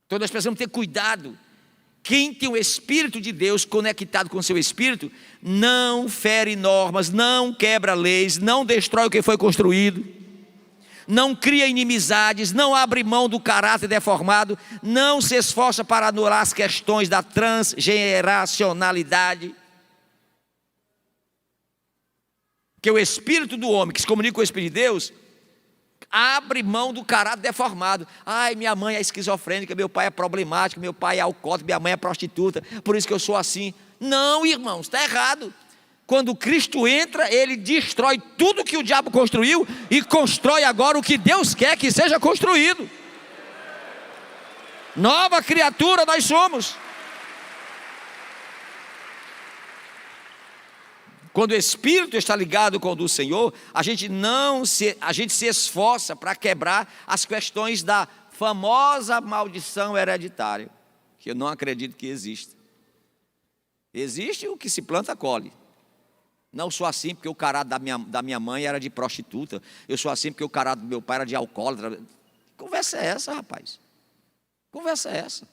Então nós precisamos ter cuidado. Quem tem o Espírito de Deus conectado com o seu Espírito, não fere normas, não quebra leis, não destrói o que foi construído, não cria inimizades, não abre mão do caráter deformado, não se esforça para anular as questões da transgeracionalidade. Que o Espírito do homem que se comunica com o Espírito de Deus, abre mão do caráter deformado. Ai, minha mãe é esquizofrênica, meu pai é problemático, meu pai é alcoólatra, minha mãe é prostituta, por isso que eu sou assim. Não, irmãos, está errado. Quando Cristo entra, Ele destrói tudo que o diabo construiu e constrói agora o que Deus quer que seja construído. Nova criatura nós somos. Quando o Espírito está ligado com o do Senhor, a gente se esforça para quebrar as questões da famosa maldição hereditária, que eu não acredito que exista. Existe o que se planta, colhe. Não sou assim porque o caráter da minha mãe era de prostituta, eu sou assim porque o caráter do meu pai era de alcoólatra. Que conversa é essa, rapaz? Que conversa é essa?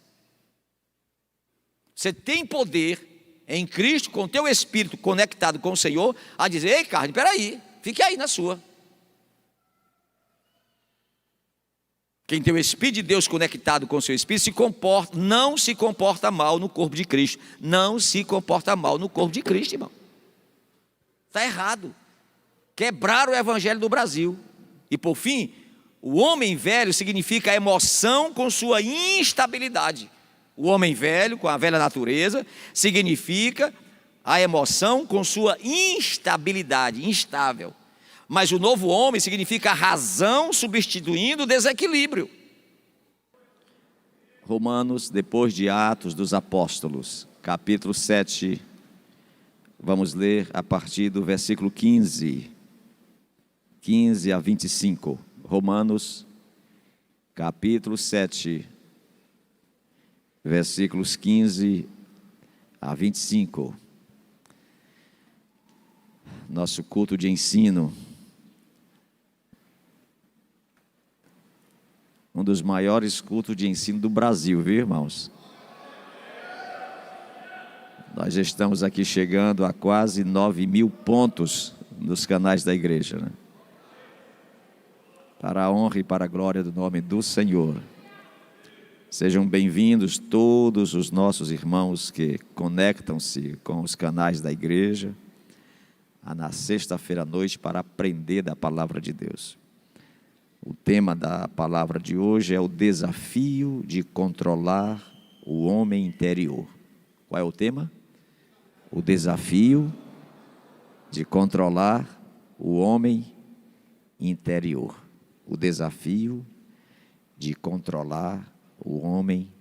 Você tem poder em Cristo, com o teu espírito conectado com o Senhor, a dizer: ei, carne, peraí, fique aí na sua. Quem tem o Espírito de Deus conectado com o seu Espírito não se comporta mal no corpo de Cristo. Não se comporta mal no corpo de Cristo, irmão. Está errado. Quebraram o evangelho do Brasil. E por fim, o homem velho significa a emoção com sua instabilidade. O homem velho, com a velha natureza, significa a emoção com sua instabilidade, instável. Mas o novo homem significa a razão substituindo o desequilíbrio. Romanos, depois de Atos dos Apóstolos, capítulo 7, vamos ler a partir do versículo 15 a 25. Romanos, capítulo 7, versículos 15 a 25. Nosso culto de ensino, um dos maiores cultos de ensino do Brasil, viu, irmãos? Nós estamos aqui chegando a quase 9.000 pontos nos canais da igreja, né? Para a honra e para a glória do nome do Senhor. Sejam bem-vindos todos os nossos irmãos que conectam-se com os canais da igreja na sexta-feira à noite para aprender da palavra de Deus. O tema da palavra de hoje é o desafio de controlar o homem interior. Qual é o tema? O desafio de controlar o homem interior. O desafio de controlar o homem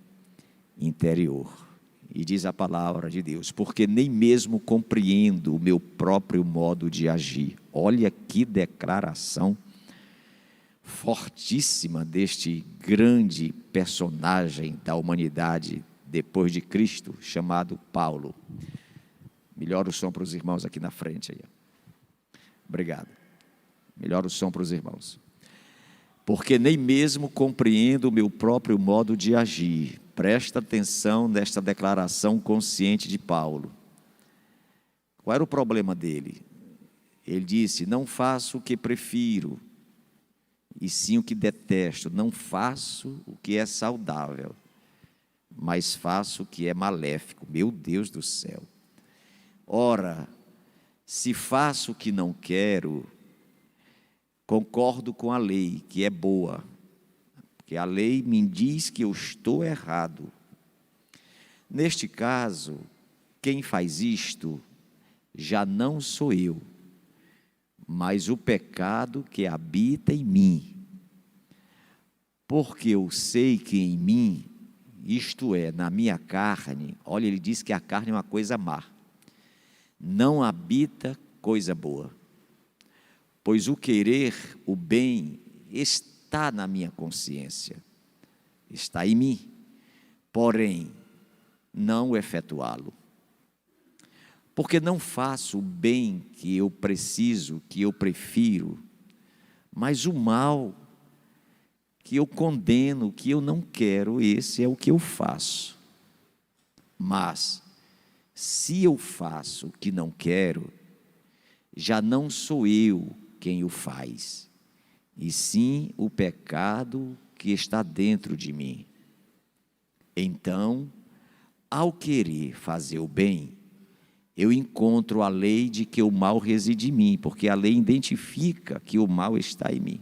interior. E diz a palavra de Deus: porque nem mesmo compreendo o meu próprio modo de agir. Olha que declaração fortíssima deste grande personagem da humanidade depois de Cristo, chamado Paulo. Melhora o som para os irmãos aqui na frente. Aí. Obrigado. Melhora o som para os irmãos. Porque nem mesmo compreendo o meu próprio modo de agir. Presta atenção nesta declaração consciente de Paulo. Qual era o problema dele? Ele disse: não faço o que prefiro, e sim o que detesto. Não faço o que é saudável, mas faço o que é maléfico. Meu Deus do céu. Ora, se faço o que não quero, concordo com a lei, que é boa, porque a lei me diz que eu estou errado. Neste caso, quem faz isto já não sou eu, mas o pecado que habita em mim. Porque eu sei que em mim, isto é, na minha carne, olha, ele diz que a carne é uma coisa má, não habita coisa boa. Pois o querer o bem está na minha consciência, está em mim, porém, não o efetuá-lo. Porque não faço o bem que eu preciso, que eu prefiro, mas o mal que eu condeno, o que eu não quero, esse é o que eu faço. Mas, se eu faço o que não quero, já não sou eu quem o faz, e sim o pecado que está dentro de mim. Então, ao querer fazer o bem, eu encontro a lei de que o mal reside em mim, porque a lei identifica que o mal está em mim.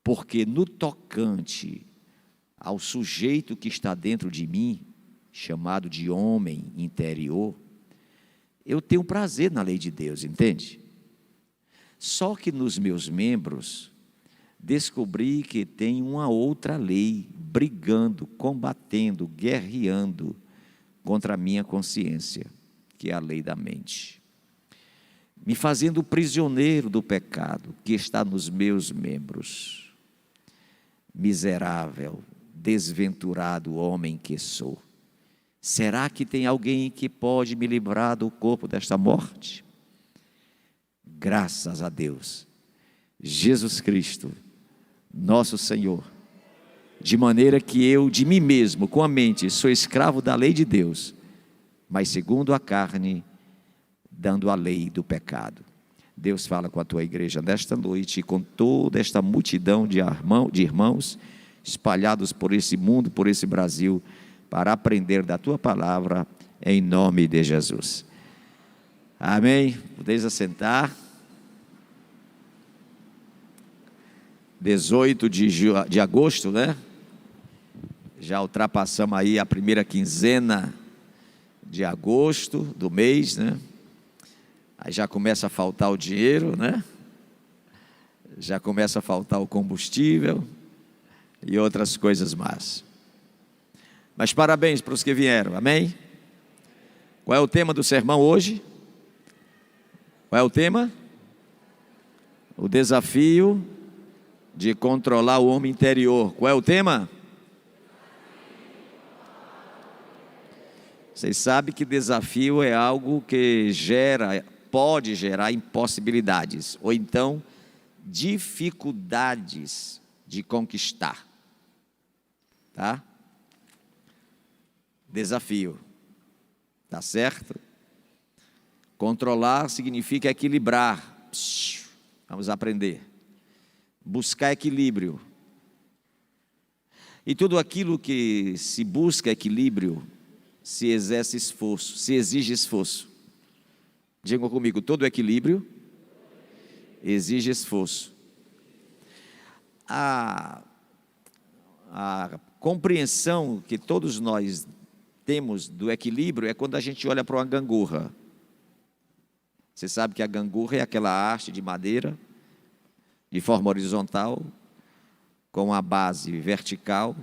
Porque no tocante ao sujeito que está dentro de mim, chamado de homem interior, eu tenho prazer na lei de Deus, entende? Só que nos meus membros, descobri que tem uma outra lei, brigando, combatendo, guerreando contra a minha consciência, que é a lei da mente, me fazendo prisioneiro do pecado que está nos meus membros. Miserável, desventurado homem que sou, será que tem alguém que pode me livrar do corpo desta morte? Graças a Deus, Jesus Cristo, nosso Senhor, de maneira que eu, de mim mesmo, com a mente, sou escravo da lei de Deus, mas segundo a carne, dando a lei do pecado. Deus fala com a tua igreja nesta noite e com toda esta multidão de irmãos espalhados por esse mundo, por esse Brasil, para aprender da tua palavra, em nome de Jesus. Amém? Podeis assentar. 18 de agosto, né? Já ultrapassamos aí a primeira quinzena de agosto do mês, né? Aí já começa a faltar o dinheiro, né? Já começa a faltar o combustível e outras coisas mais. Mas parabéns para os que vieram, amém? Qual é o tema do sermão hoje? Qual é o tema? O desafio de controlar o homem interior. Qual é o tema? Vocês sabem que desafio é algo que pode gerar impossibilidades, ou então dificuldades de conquistar, tá? Desafio, tá certo? Controlar significa equilibrar. Vamos aprender. Buscar equilíbrio. E tudo aquilo que se busca equilíbrio, se exerce esforço, se exige esforço. Digam comigo, todo equilíbrio exige esforço. A compreensão que todos nós temos do equilíbrio é quando a gente olha para uma gangorra. Você sabe que a gangorra é aquela haste de madeira, de forma horizontal, com a base vertical,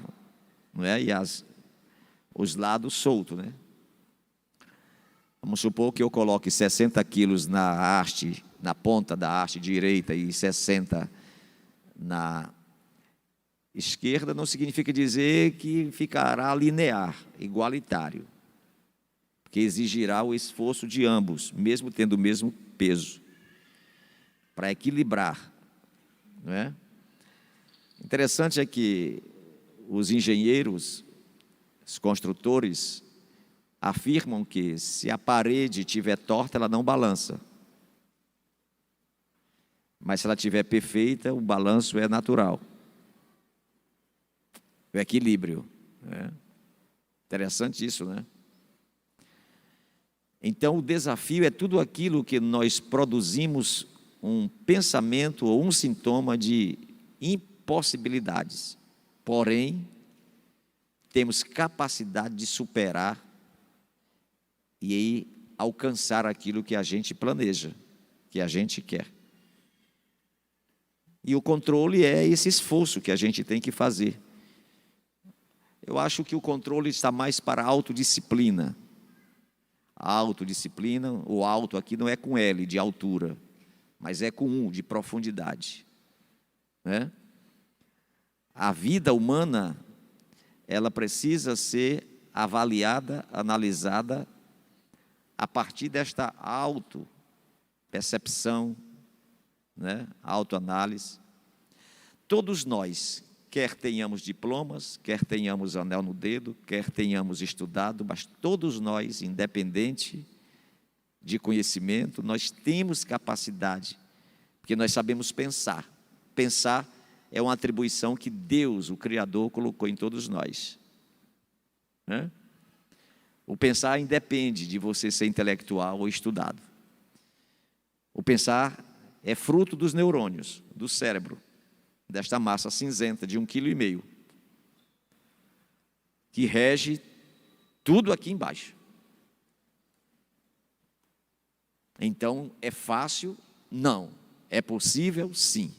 não é? E os lados soltos, né? Vamos supor que eu coloque 60 quilos na haste, na ponta da haste direita e 60 na esquerda, não significa dizer que ficará linear, igualitário, porque exigirá o esforço de ambos, mesmo tendo o mesmo peso, para equilibrar, não é? Interessante é que os engenheiros, os construtores, afirmam que se a parede estiver torta, ela não balança. Mas se ela estiver perfeita, o balanço é natural. O equilíbrio. Né? Interessante isso, né? Então, o desafio é tudo aquilo que nós produzimos um pensamento ou um sintoma de impossibilidades. Porém, temos capacidade de superar e aí alcançar aquilo que a gente planeja, que a gente quer. E o controle é esse esforço que a gente tem que fazer. Eu acho que o controle está mais para a autodisciplina. A autodisciplina, o alto aqui não é com L, de altura, mas é com U, de profundidade. Né? A vida humana, ela precisa ser avaliada, analisada, a partir desta autopercepção, né? Autoanálise. Todos nós quer tenhamos diplomas, quer tenhamos anel no dedo, quer tenhamos estudado, mas todos nós, independente de conhecimento, nós temos capacidade, porque nós sabemos pensar. Pensar é uma atribuição que Deus, o Criador, colocou em todos nós, né? O pensar independe de você ser intelectual ou estudado. O pensar é fruto dos neurônios, do cérebro, desta massa cinzenta de 1,5 kg, que rege tudo aqui embaixo. Então, é fácil? Não. É possível? Sim.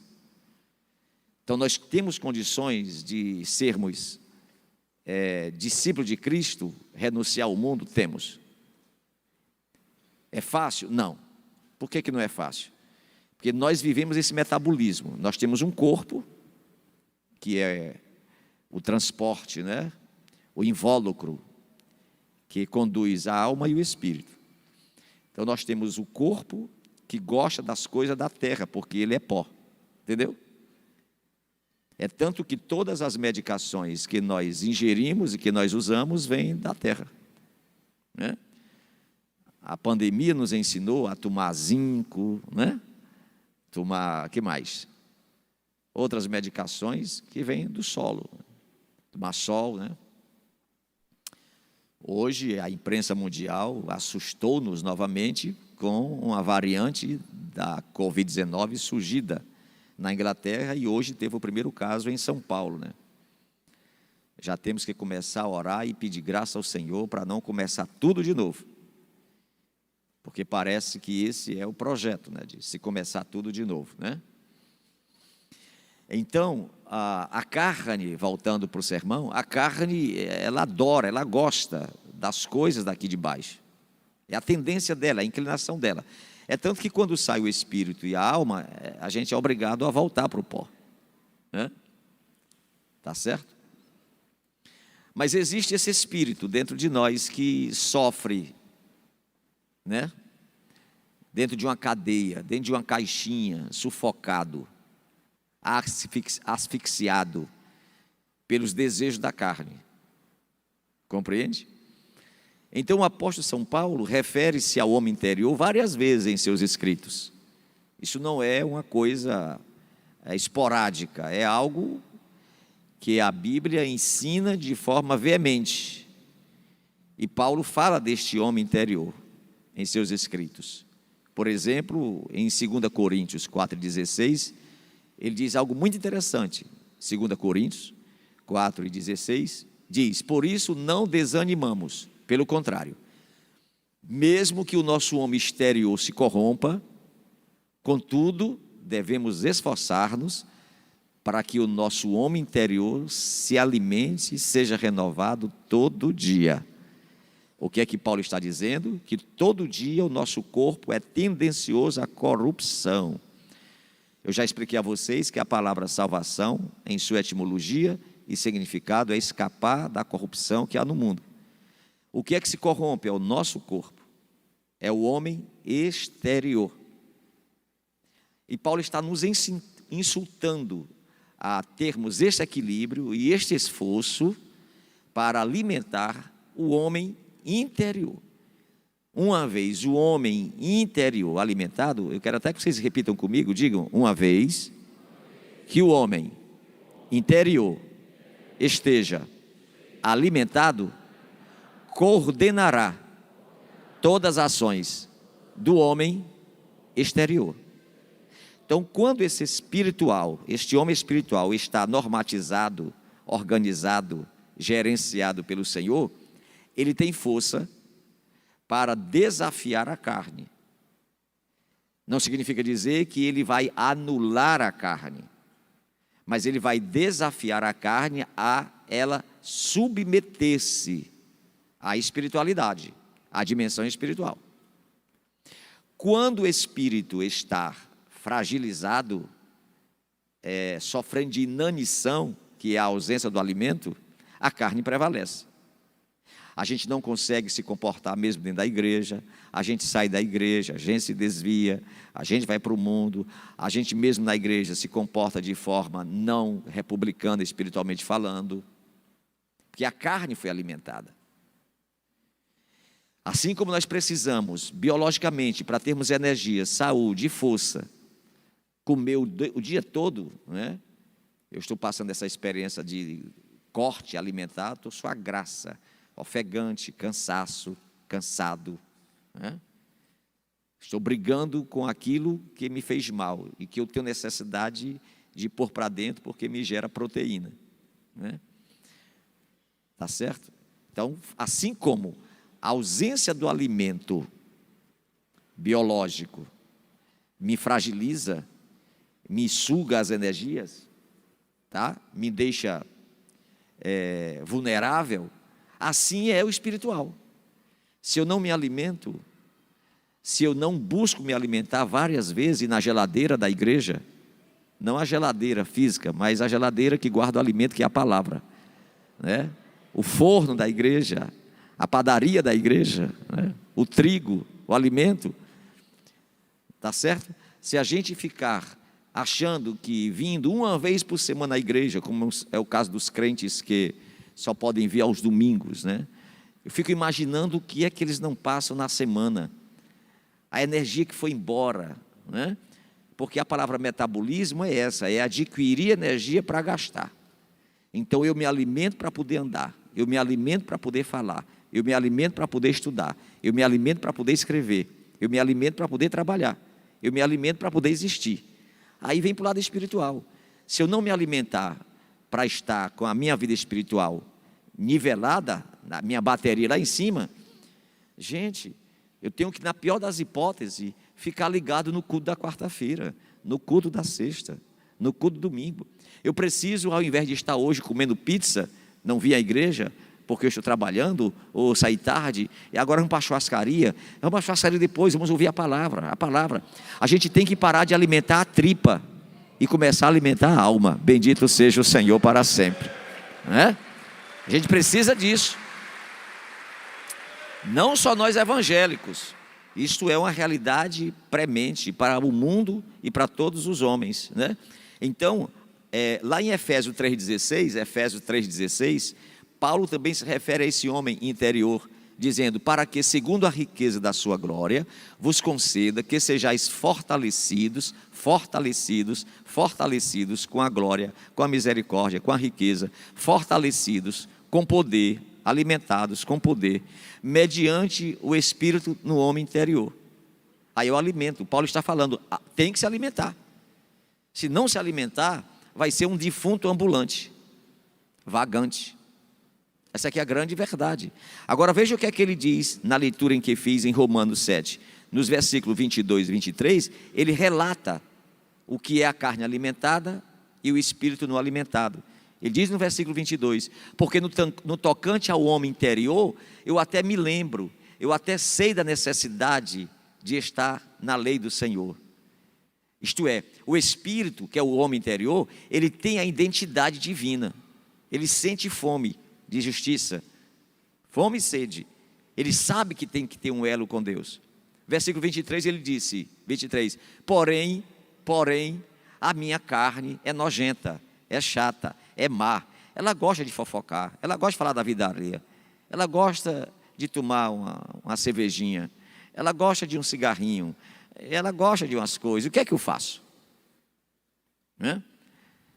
Então, nós temos condições de sermos discípulos de Cristo, renunciar ao mundo? Temos. É fácil? Não. Por que não é fácil? Porque nós vivemos esse metabolismo. Nós temos um corpo, que é o transporte, né? O invólucro, que conduz a alma e o espírito. Então, nós temos o corpo que gosta das coisas da terra, porque ele é pó. Entendeu? É tanto que todas as medicações que nós ingerimos e que nós usamos vêm da terra, né? A pandemia nos ensinou a tomar zinco, né? Tomar, que mais? Outras medicações que vêm do solo, tomar sol, né? Hoje a imprensa mundial assustou-nos novamente com uma variante da Covid-19 surgida na Inglaterra, e hoje teve o primeiro caso em São Paulo, né? Já temos que começar a orar e pedir graça ao Senhor para não começar tudo de novo, porque parece que esse é o projeto, né, de se começar tudo de novo, né? Então, a carne, voltando para o sermão, a carne, ela adora, ela gosta das coisas daqui de baixo. É a tendência dela, a inclinação dela. É tanto que quando sai o espírito e a alma, a gente é obrigado a voltar para o pó, né? Tá certo? Mas existe esse espírito dentro de nós que sofre, né? Dentro de uma cadeia, dentro de uma caixinha, sufocado, asfixiado pelos desejos da carne. Compreende? Então o apóstolo São Paulo refere-se ao homem interior várias vezes em seus escritos. Isso não é uma coisa esporádica, é algo que a Bíblia ensina de forma veemente. E Paulo fala deste homem interior em seus escritos. Por exemplo, em 2 Coríntios 4,16, ele diz algo muito interessante. 2 Coríntios 4,16 diz: por isso não desanimamos, pelo contrário, mesmo que o nosso homem exterior se corrompa, contudo, devemos esforçar-nos para que o nosso homem interior se alimente e seja renovado todo dia. O que é que Paulo está dizendo? Que todo dia o nosso corpo é tendencioso à corrupção. Eu já expliquei a vocês que a palavra salvação, em sua etimologia e significado, é escapar da corrupção que há no mundo. O que é que se corrompe? É o nosso corpo, é o homem exterior. E Paulo está nos insultando a termos este equilíbrio e este esforço para alimentar o homem interior. Uma vez o homem interior alimentado, eu quero até que vocês repitam comigo, digam: uma vez que o homem interior esteja alimentado, coordenará todas as ações do homem exterior. Então, quando esse espiritual, este homem espiritual está normatizado, organizado, gerenciado pelo Senhor, ele tem força para desafiar a carne. Não significa dizer que ele vai anular a carne, mas ele vai desafiar a carne a ela submeter-se à espiritualidade, à dimensão espiritual. Quando o espírito está fragilizado, sofrendo de inanição, que é a ausência do alimento, a carne prevalece. A gente não consegue se comportar mesmo dentro da igreja, a gente sai da igreja, a gente se desvia, a gente vai para o mundo, a gente mesmo na igreja se comporta de forma não republicana espiritualmente falando, porque a carne foi alimentada. Assim como nós precisamos, biologicamente, para termos energia, saúde e força, comer o dia todo, né? Eu estou passando essa experiência de corte alimentar, estou só a graça, ofegante, cansaço, cansado, né? Estou brigando com aquilo que me fez mal e que eu tenho necessidade de pôr para dentro porque me gera proteína, né? Tá certo? Então, assim como a ausência do alimento biológico me fragiliza, me suga as energias, tá? Me deixa vulnerável, assim é o espiritual. Se eu não me alimento, se eu não busco me alimentar várias vezes na geladeira da igreja, não a geladeira física, mas a geladeira que guarda o alimento, que é a palavra, né? O forno da igreja, a padaria da igreja, né? O trigo, o alimento, tá certo? Se a gente ficar achando que vindo uma vez por semana à igreja, como é o caso dos crentes que só podem vir aos domingos, né? Eu fico imaginando o que é que eles não passam na semana, a energia que foi embora, né? Porque a palavra metabolismo é essa, é adquirir energia para gastar. Então eu me alimento para poder andar, eu me alimento para poder falar, eu me alimento para poder estudar, eu me alimento para poder escrever, eu me alimento para poder trabalhar, eu me alimento para poder existir. Aí vem para o lado espiritual. Se eu não me alimentar para estar com a minha vida espiritual nivelada, na minha bateria lá em cima, gente, eu tenho que, na pior das hipóteses, ficar ligado no culto da quarta-feira, no culto da sexta, no culto do domingo. Eu preciso, ao invés de estar hoje comendo pizza, não vir à igreja, porque eu estou trabalhando, ou sair tarde, e agora vamos para a churrascaria. Vamos para a churrascaria depois, vamos ouvir a palavra, a palavra. A gente tem que parar de alimentar a tripa e começar a alimentar a alma. Bendito seja o Senhor para sempre, né? A gente precisa disso. Não só nós evangélicos, isto é uma realidade premente para o mundo e para todos os homens, né? Então, lá em Efésios 3,16, Paulo também se refere a esse homem interior, dizendo: para que, segundo a riqueza da sua glória, vos conceda que sejais fortalecidos com a glória, com a misericórdia, com a riqueza, fortalecidos com poder, alimentados com poder, mediante o Espírito no homem interior. Aí é o alimento. Paulo está falando, tem que se alimentar. Se não se alimentar, vai ser um defunto ambulante, vagante. Essa aqui é a grande verdade. Agora veja o que é que ele diz na leitura em que fiz em Romanos 7. Nos versículos 22 e 23, ele relata o que é a carne alimentada e o espírito não alimentado. Ele diz no versículo 22, porque no tocante ao homem interior, eu até me lembro, eu até sei da necessidade de estar na lei do Senhor. Isto é, o espírito, que é o homem interior, ele tem a identidade divina, ele sente fome de justiça, fome e sede, ele sabe que tem que ter um elo com Deus. Versículo 23, ele disse, 23, porém, a minha carne é nojenta, é chata, é má, ela gosta de fofocar, ela gosta de falar da vida alheia, ela gosta de tomar uma cervejinha, ela gosta de um cigarrinho, ela gosta de umas coisas. O que é que eu faço? Né?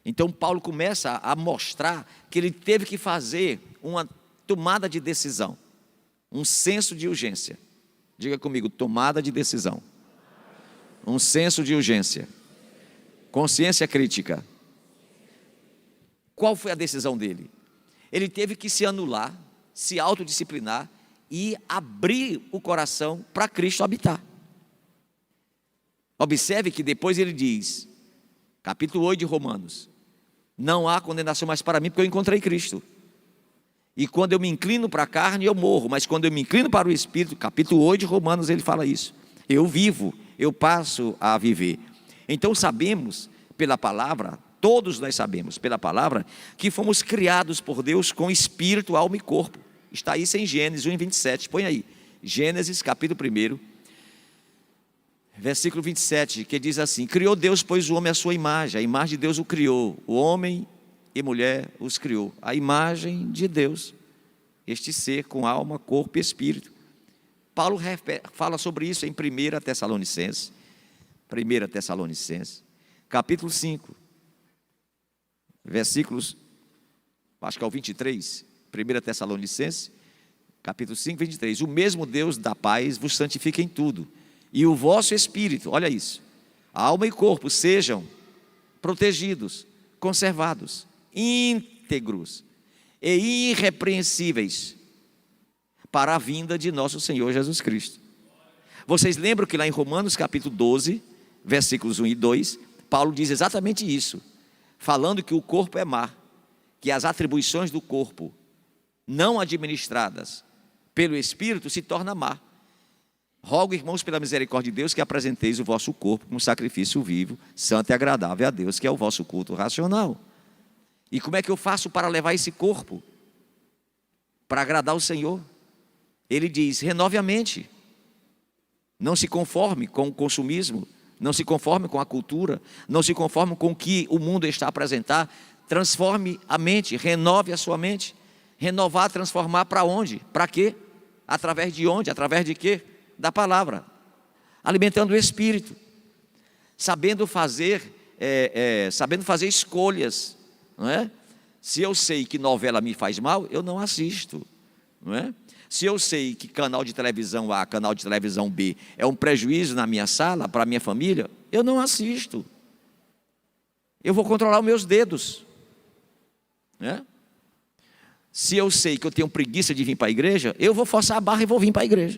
Então Paulo começa a mostrar que ele teve que fazer uma tomada de decisão, um senso de urgência. Diga comigo, tomada de decisão, um senso de urgência, consciência crítica. Qual foi a decisão dele? Ele teve que se anular, se autodisciplinar e abrir o coração para Cristo habitar. Observe que depois ele diz, capítulo 8 de Romanos, não há condenação mais para mim, porque eu encontrei Cristo. E quando eu me inclino para a carne, eu morro, mas quando eu me inclino para o Espírito, capítulo 8 de Romanos, ele fala isso. Eu vivo, eu passo a viver. Então sabemos, pela palavra, todos nós sabemos, pela palavra, que fomos criados por Deus com espírito, alma e corpo. Está isso em Gênesis 1:27. Põe aí. Gênesis, capítulo 1, versículo 27, que diz assim: criou Deus, pois, o homem à sua imagem. A imagem de Deus o criou. O homem e mulher os criou. A imagem de Deus. Este ser com alma, corpo e espírito. Paulo fala sobre isso em 1 Tessalonicenses. 1 Tessalonicenses, capítulo 5, versículos, acho que é o 23. 1 Tessalonicenses, capítulo 5, 23. O mesmo Deus da paz vos santifica em tudo, e o vosso espírito, olha isso, alma e corpo sejam protegidos, conservados, íntegros e irrepreensíveis para a vinda de nosso Senhor Jesus Cristo. Vocês lembram que lá em Romanos capítulo 12, versículos 1 e 2, Paulo diz exatamente isso, falando que o corpo é má, que as atribuições do corpo não administradas pelo Espírito se tornam má. Rogo, irmãos, pela misericórdia de Deus, que apresenteis o vosso corpo como sacrifício vivo, santo e agradável a Deus, que é o vosso culto racional. E como é que eu faço para levar esse corpo para agradar o Senhor? Ele diz: renove a mente, não se conforme com o consumismo, não se conforme com a cultura, não se conforme com o que o mundo está a apresentar. Transforme a mente, renove a sua mente. Renovar, transformar para onde? Para quê? Através de onde? Através de quê? Da palavra, alimentando o espírito, sabendo fazer escolhas, não é? Se eu sei que novela me faz mal, eu não assisto, não é? Se eu sei que canal de televisão A, canal de televisão B é um prejuízo na minha sala, para a minha família, eu não assisto. Eu vou controlar os meus dedos, né? Se eu sei que eu tenho preguiça de vir para a igreja, eu vou forçar a barra e vou vir para a igreja.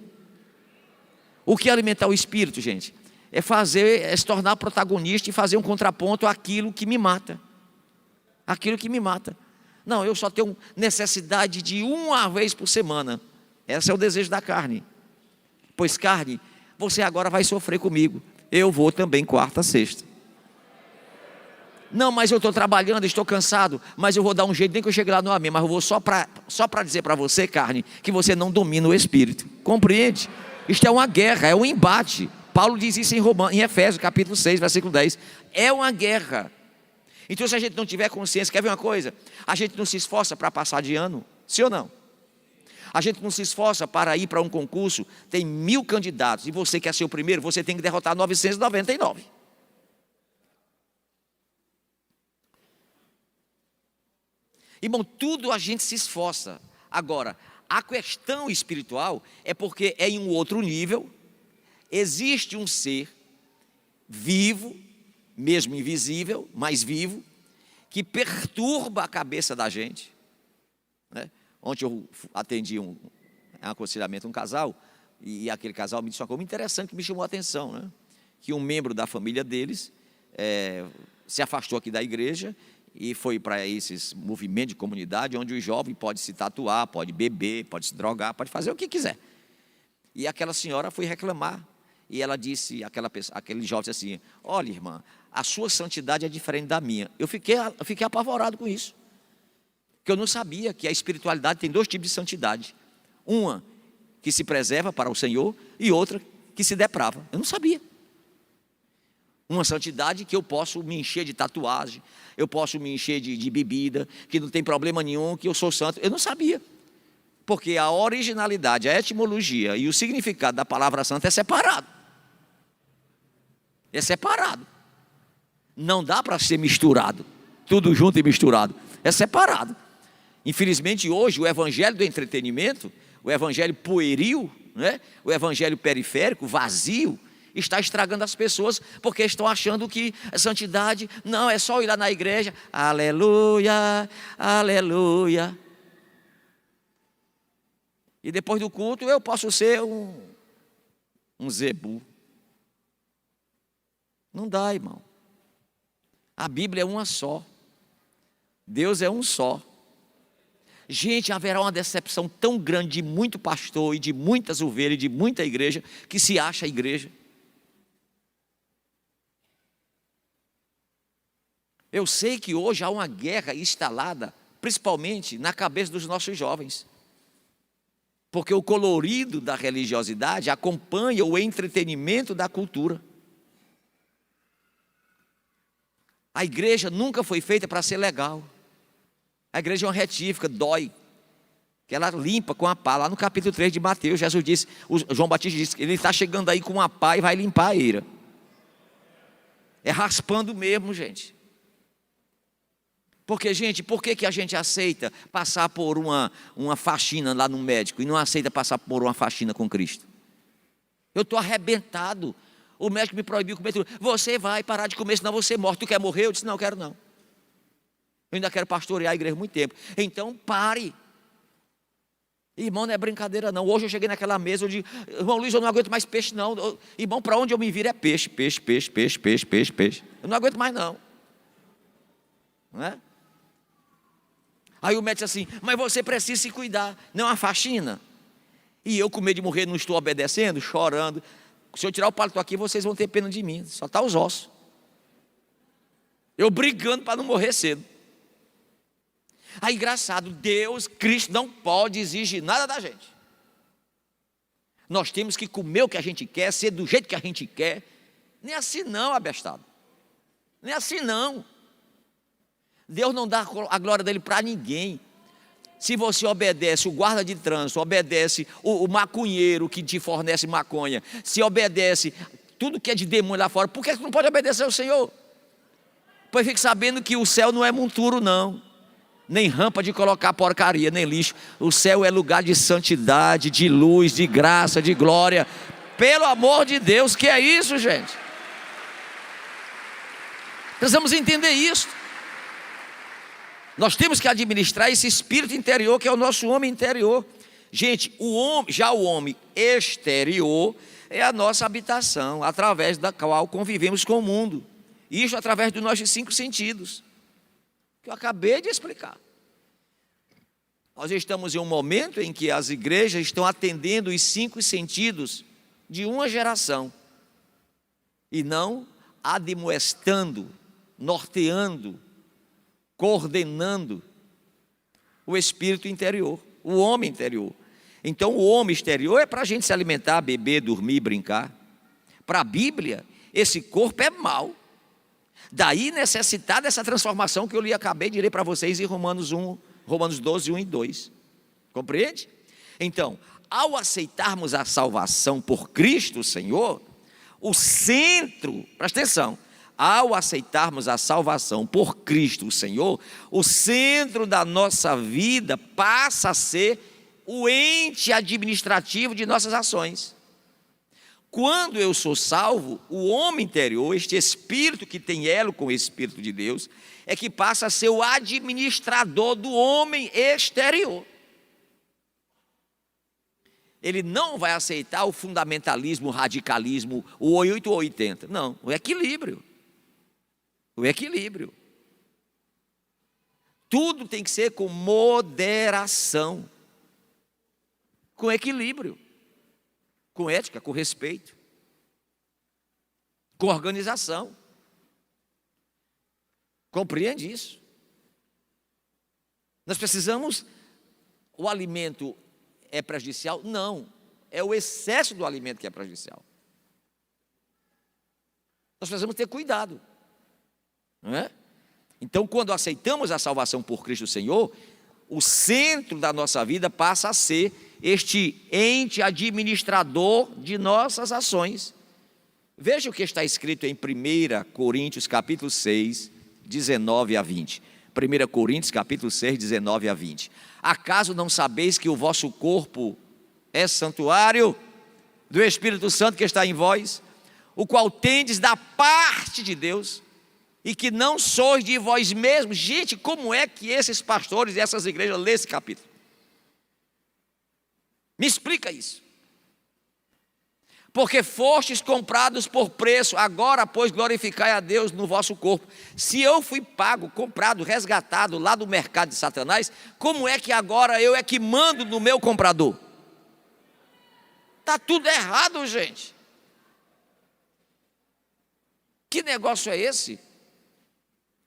O que é alimentar o espírito, gente? É se tornar protagonista e fazer um contraponto àquilo que me mata. Aquilo que me mata. Não, eu só tenho necessidade de uma vez por semana. Esse é o desejo da carne. Pois carne, você agora vai sofrer comigo. Eu vou também quarta, sexta. Não, mas eu estou trabalhando, estou cansado, mas eu vou dar um jeito, nem que eu chegue lá no amém, mas eu vou só para dizer para você, carne, que você não domina o espírito. Compreende? Isto é uma guerra, é um embate. Paulo diz isso em Efésios, capítulo 6, versículo 10. É uma guerra. Então, se a gente não tiver consciência, quer ver uma coisa? A gente não se esforça para passar de ano, sim ou não? A gente não se esforça para ir para um concurso, tem 1000 candidatos, e você quer ser o primeiro, você tem que derrotar 999. Irmão, tudo a gente se esforça. Agora, a questão espiritual é porque é em um outro nível. Existe um ser vivo, mesmo invisível, mas vivo, que perturba a cabeça da gente, né? Ontem eu atendi um aconselhamento a um casal, e aquele casal me disse uma coisa interessante que me chamou a atenção, né? Que um membro da família deles se afastou aqui da igreja e foi para esses movimentos de comunidade, onde o jovem pode se tatuar, pode beber, pode se drogar, pode fazer o que quiser. E aquela senhora foi reclamar, e ela disse, aquele jovem disse assim: olha, irmã, a sua santidade é diferente da minha. Eu fiquei apavorado com isso, porque eu não sabia que a espiritualidade tem 2 tipos de santidade: uma que se preserva para o Senhor e outra que se deprava. Eu não sabia. Uma santidade que eu posso me encher de tatuagem, eu posso me encher de bebida, que não tem problema nenhum, que eu sou santo. Eu não sabia, porque a originalidade, a etimologia e o significado da palavra santa é separado. É separado. Não dá para ser misturado, tudo junto e misturado. É separado. Infelizmente hoje o evangelho do entretenimento, o evangelho pueril, né? O evangelho periférico, vazio, está estragando as pessoas, porque estão achando que a santidade, não, é só ir lá na igreja, aleluia, aleluia. E depois do culto eu posso ser um zebu. Não dá, irmão. A Bíblia é uma só. Deus é um só. Gente, haverá uma decepção tão grande de muito pastor e de muitas ovelhas, e de muita igreja, que se acha a igreja. Eu sei que hoje há uma guerra instalada, principalmente na cabeça dos nossos jovens. Porque o colorido da religiosidade acompanha o entretenimento da cultura. A igreja nunca foi feita para ser legal. A igreja é uma retífica, dói. Que ela limpa com a pá. Lá no capítulo 3 de Mateus, Jesus disse, João Batista disse, ele está chegando aí com uma pá e vai limpar a eira. É raspando mesmo, gente. Porque, gente, por que a gente aceita passar por uma faxina lá no médico e não aceita passar por uma faxina com Cristo? Eu estou arrebentado. O médico me proibiu comer tudo. Você vai parar de comer, senão você morre. Tu quer morrer? Eu disse, não, quero não. Eu ainda quero pastorear a igreja muito tempo. Então, pare. Irmão, não é brincadeira não. Hoje eu cheguei naquela mesa, eu digo, irmão Luiz, eu não aguento mais peixe não. Irmão, para onde eu me viro é peixe. Eu não aguento mais não. Não é? Aí o médico disse assim, mas você precisa se cuidar. Não é uma faxina? E eu com medo de morrer não estou obedecendo, chorando. Se eu tirar o paletó aqui, vocês vão ter pena de mim. Só está os ossos. Eu brigando para não morrer cedo. Aí, engraçado, Deus, Cristo não pode exigir nada da gente. Nós temos que comer o que a gente quer, ser do jeito que a gente quer. Nem assim não, abestado. Nem assim não. Deus não dá a glória dele para ninguém. Se você obedece o guarda de trânsito, obedece o maconheiro que te fornece maconha, se obedece tudo que é de demônio lá fora, por que você não pode obedecer ao Senhor? Pois fique sabendo que o céu não é monturo não, nem rampa de colocar porcaria, nem lixo. O céu é lugar de santidade, de luz, de graça, de glória. Pelo amor de Deus, que é isso, gente? Precisamos entender isso. Nós temos que administrar esse espírito interior, que é o nosso homem interior. Gente, já o homem exterior é a nossa habitação, através da qual convivemos com o mundo. Isso através dos nossos 5 sentidos, que eu acabei de explicar. Nós estamos em um momento em que as igrejas estão atendendo os 5 sentidos de uma geração, e não admoestando, norteando, coordenando o espírito interior, o homem interior. Então o homem exterior é para a gente se alimentar, beber, dormir, brincar. Para a Bíblia, esse corpo é mau. Daí necessitar dessa transformação que eu acabei de ler para vocês em Romanos 12, 1 e 2. Compreende? Então, ao aceitarmos a salvação por Cristo Senhor, o centro, presta atenção, ao aceitarmos a salvação por Cristo Senhor, o centro da nossa vida passa a ser o ente administrativo de nossas ações. Quando eu sou salvo, o homem interior, este espírito que tem elo com o Espírito de Deus, é que passa a ser o administrador do homem exterior. Ele não vai aceitar o fundamentalismo, o radicalismo, o 8 ou 80. Não, o equilíbrio. O equilíbrio. Tudo tem que ser com moderação, com equilíbrio, com ética, com respeito, com organização. Compreende isso? Nós precisamos. O alimento é prejudicial? Não, é o excesso do alimento que é prejudicial. Nós precisamos ter cuidado, não é? Então, quando aceitamos a salvação por Cristo Senhor, o centro da nossa vida passa a ser este ente administrador de nossas ações. Veja o que está escrito em 1 Coríntios capítulo 6, 19 a 20. 1 Coríntios capítulo 6, 19 a 20. Acaso não sabeis que o vosso corpo é santuário do Espírito Santo que está em vós, o qual tendes da parte de Deus, e que não sois de vós mesmos? Gente, como é que esses pastores e essas igrejas lêem esse capítulo? Me explica isso. Porque fostes comprados por preço, agora pois glorificai a Deus no vosso corpo. Se eu fui pago, comprado, resgatado lá do mercado de Satanás, como é que agora eu é que mando no meu comprador? Está tudo errado, gente. Que negócio é esse?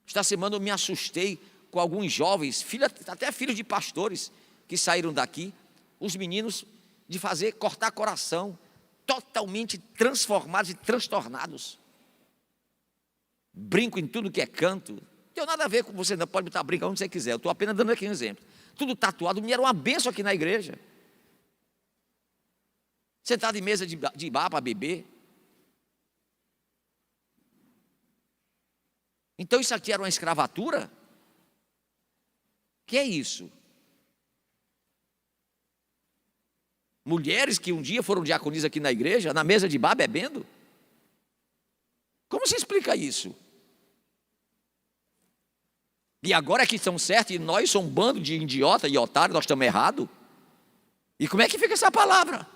Esta semana eu me assustei com alguns jovens, até filhos de pastores, que saíram daqui. Os meninos de fazer cortar coração, totalmente transformados e transtornados. Brinco em tudo que é canto. Não tem nada a ver com você, não pode botar brinco onde você quiser. Eu estou apenas dando aqui um exemplo. Tudo tatuado, me era uma bênção aqui na igreja. Sentado em mesa de bar para beber. Então isso aqui era uma escravatura? Que é isso? Mulheres que um dia foram diaconisas aqui na igreja, na mesa de bar bebendo? Como se explica isso? E agora é que estão certos e nós somos um bando de idiota e otário, nós estamos errados? E como é que fica essa palavra?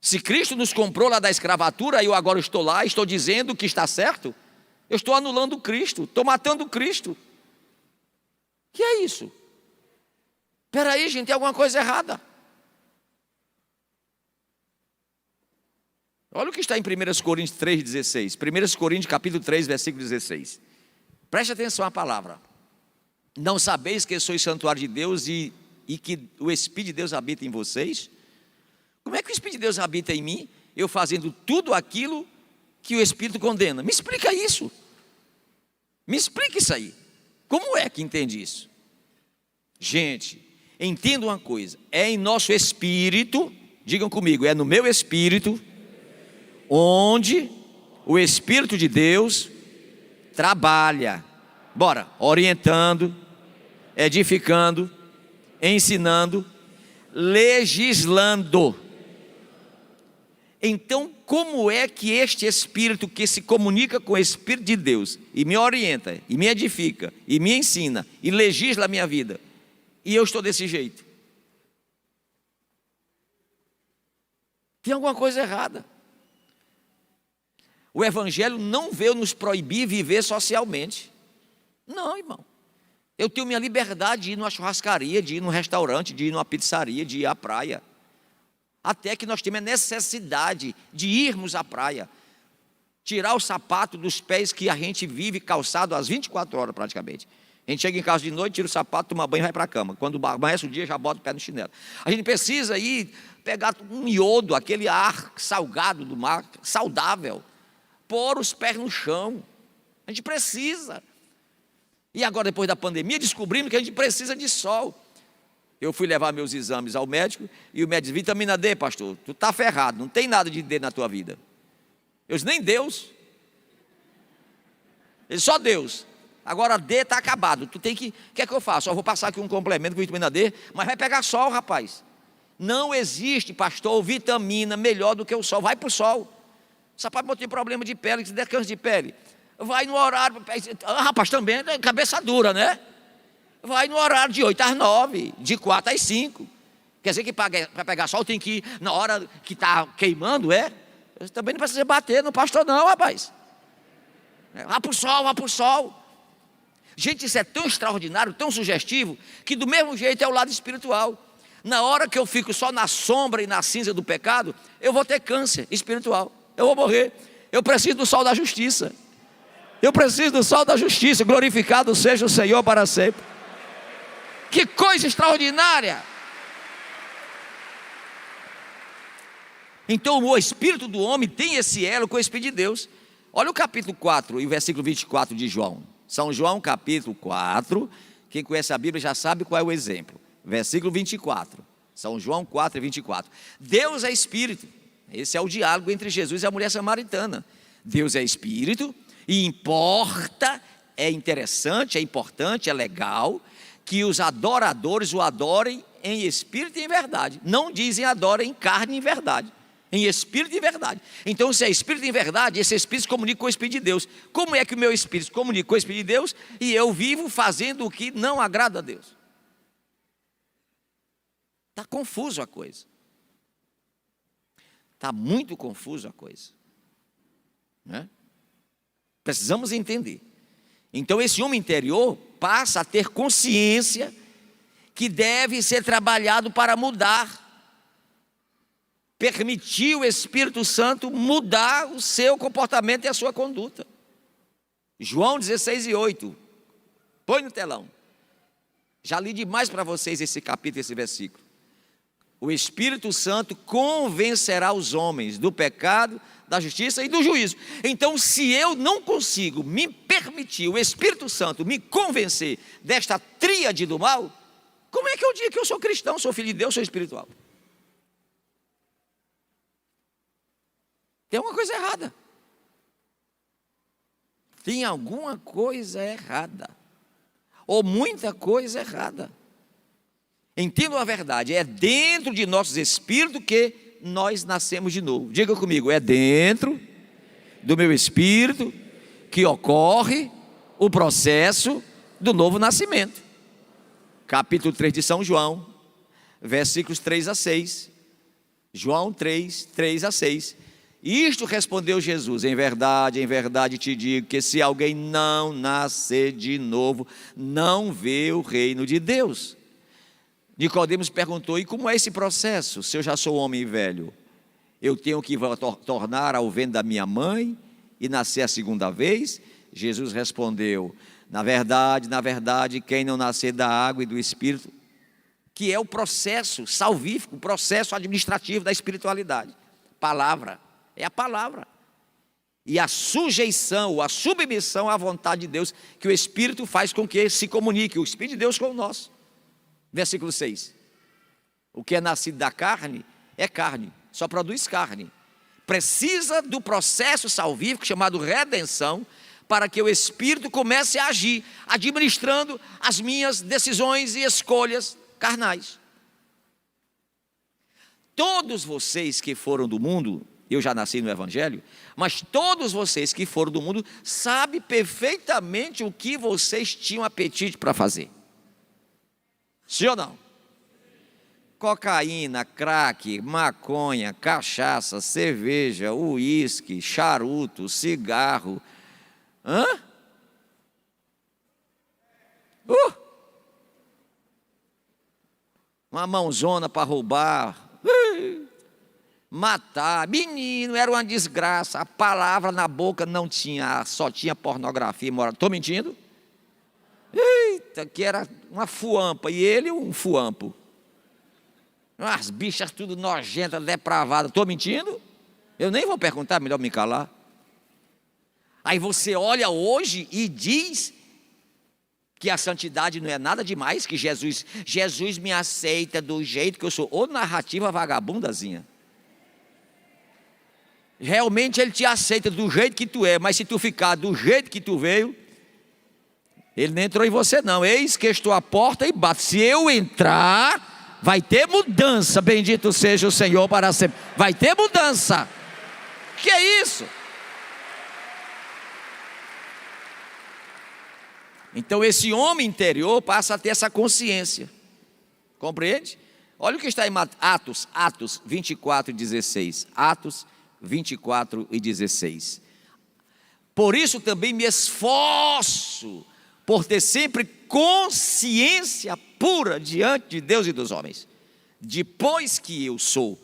Se Cristo nos comprou lá da escravatura, eu agora estou lá, estou dizendo que está certo, eu estou anulando Cristo, estou matando Cristo. Que é isso? Espera aí, gente, tem alguma coisa errada. Olha o que está em 1 Coríntios 3,16. 1 Coríntios capítulo 3, versículo 16. Preste atenção à palavra. Não sabeis que sois santuário de Deus e que o Espírito de Deus habita em vocês? Como é que o Espírito de Deus habita em mim? Eu fazendo tudo aquilo que o Espírito condena. Me explica isso. Me explica isso aí. Como é que entende isso? Gente, entenda uma coisa. É em nosso espírito, digam comigo, é no meu espírito, onde o Espírito de Deus trabalha. Bora, orientando, edificando, ensinando, legislando. Então, como é que este Espírito que se comunica com o Espírito de Deus e me orienta, e me edifica, e me ensina, e legisla a minha vida, e eu estou desse jeito? Tem alguma coisa errada. O Evangelho não veio nos proibir viver socialmente. Não, irmão. Eu tenho minha liberdade de ir numa churrascaria, de ir num restaurante, de ir numa pizzaria, de ir à praia. Até que nós temos a necessidade de irmos à praia. Tirar o sapato dos pés que a gente vive calçado às 24 horas praticamente. A gente chega em casa de noite, tira o sapato, toma banho e vai para a cama. Quando amanhece o dia, já bota o pé no chinelo. A gente precisa ir pegar um iodo, aquele ar salgado do mar, saudável, pôr os pés no chão. A gente precisa. E agora, depois da pandemia, descobrimos que a gente precisa de sol. Eu fui levar meus exames ao médico e o médico disse: vitamina D, pastor, tu está ferrado, não tem nada de D na tua vida. Eu disse: nem Deus. Ele disse: só Deus. Agora D está acabado, tu tem que, o que é que eu faço? Eu vou passar aqui um complemento com vitamina D, mas vai pegar sol, rapaz. Não existe, pastor, vitamina melhor do que o sol. Vai para o sol. Só pode ter problema de pele, se der câncer de pele, vai no horário, rapaz, também é cabeça dura, né? Vai no horário de 8 às 9, de 4 às 5. Quer dizer que para pegar sol tem que ir na hora que está queimando, é? Também não precisa bater no pastor não, rapaz. Vá para o sol, vá para o sol. Gente, isso é tão extraordinário, tão sugestivo, que do mesmo jeito é o lado espiritual. Na hora que eu fico só na sombra e na cinza do pecado, eu vou ter câncer espiritual, eu vou morrer. Eu preciso do sol da justiça. Eu preciso do sol da justiça. Glorificado seja o Senhor para sempre. Que coisa extraordinária! Então o espírito do homem tem esse elo com o Espírito de Deus. Olha o capítulo 4 e o versículo 24 de João. São João capítulo 4. Quem conhece a Bíblia já sabe qual é o exemplo. Versículo 24. São João 4 e 24. Deus é espírito. Esse é o diálogo entre Jesus e a mulher samaritana. Deus é espírito e importa, é interessante, é importante, é legal que os adoradores o adorem em espírito e em verdade. Não dizem adorem em carne e em verdade, em espírito e em verdade. Então, se é espírito e em verdade, esse espírito se comunica com o Espírito de Deus. Como é que o meu espírito se comunica com o Espírito de Deus e eu vivo fazendo o que não agrada a Deus? Está confuso a coisa. Está muito confuso a coisa, né? Precisamos entender. Então esse homem interior passa a ter consciência que deve ser trabalhado para mudar. Permitir o Espírito Santo mudar o seu comportamento e a sua conduta. João 16:8. Põe no telão. Já li demais para vocês esse capítulo, esse versículo. O Espírito Santo convencerá os homens do pecado, da justiça e do juízo. Então, se eu não consigo me permitir, o Espírito Santo me convencer desta tríade do mal, como é que eu digo que eu sou cristão, sou filho de Deus, sou espiritual? Tem uma coisa errada. Tem alguma coisa errada. Ou muita coisa errada. Entendam a verdade, é dentro de nossos espíritos que nós nascemos de novo. Diga comigo, é dentro do meu espírito que ocorre o processo do novo nascimento. Capítulo 3 de São João, versículos 3 a 6. João 3, 3 a 6. Isto respondeu Jesus: em verdade te digo que se alguém não nascer de novo, não vê o reino de Deus. Nicodemos perguntou: e como é esse processo? Se eu já sou homem velho, eu tenho que tornar ao ventre da minha mãe e nascer a segunda vez? Jesus respondeu: na verdade, quem não nascer da água e do Espírito, que é o processo salvífico, o processo administrativo da espiritualidade. Palavra, é a palavra. E a sujeição, a submissão à vontade de Deus, que o Espírito faz com que se comunique, o Espírito de Deus com o nosso. Versículo 6. O que é nascido da carne, é carne, só produz carne. Precisa do processo salvífico chamado redenção, para que o Espírito comece a agir, administrando as minhas decisões e escolhas carnais. Todos vocês que foram do mundo, eu já nasci no Evangelho, mas todos vocês que foram do mundo, sabem perfeitamente o que vocês tinham apetite para fazer. Sim ou não? Cocaína, crack, maconha, cachaça, cerveja, uísque, charuto, cigarro. Uma mãozona para roubar. Matar. Menino, era uma desgraça. A palavra na boca não tinha, só tinha pornografia. Estou mentindo? Eita, que era uma fuampa, e ele um fuampo. As bichas tudo nojentas, depravadas. Estou mentindo? Eu nem vou perguntar, melhor me calar. Aí você olha hoje e diz que a santidade não é nada demais, que Jesus me aceita do jeito que eu sou. Ou narrativa vagabundazinha. Realmente Ele te aceita do jeito que tu é, mas se tu ficar do jeito que tu veio, Ele não entrou em você não. Eis que estou à porta e bato. Se eu entrar, vai ter mudança. Bendito seja o Senhor para sempre. Vai ter mudança. Que é isso? Então esse homem interior passa a ter essa consciência. Compreende? Olha o que está em Atos 24, 16. Atos 24 e 16. Por isso também me esforço por ter sempre consciência pura diante de Deus e dos homens. Depois que eu sou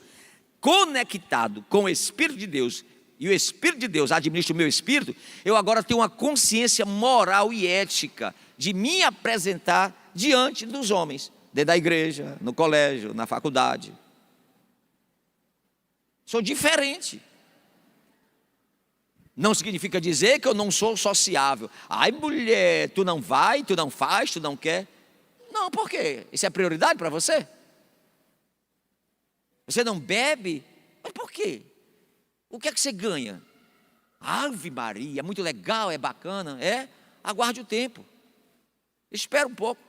conectado com o Espírito de Deus, e o Espírito de Deus administra o meu espírito, eu agora tenho uma consciência moral e ética de me apresentar diante dos homens, dentro da igreja, no colégio, na faculdade. Sou diferente. Não significa dizer que eu não sou sociável. Ai, mulher, tu não vai, tu não faz, tu não quer. Não, por quê? Isso é prioridade para você? Você não bebe? Mas por quê? O que é que você ganha? Ave Maria, muito legal, é bacana. É? Aguarde o tempo. Espera um pouco.